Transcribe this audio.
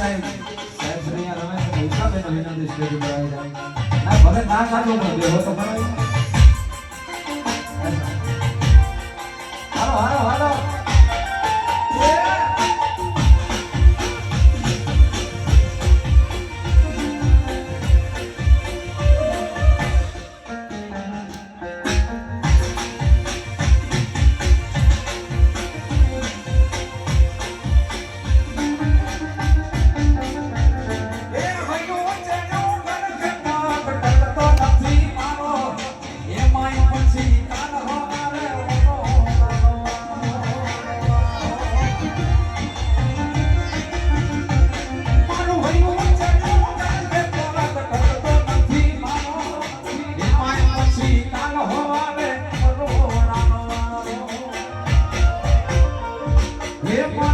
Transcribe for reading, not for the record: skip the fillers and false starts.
સાહેબ શ્રી રમેશ ભૂષાબેન વિનંતી સ્ટેજ ઉપર આવી જાય ના ભલે ના કાઢો પણ દેવો તો ખરો હાલો હાલો હાલો Yeah.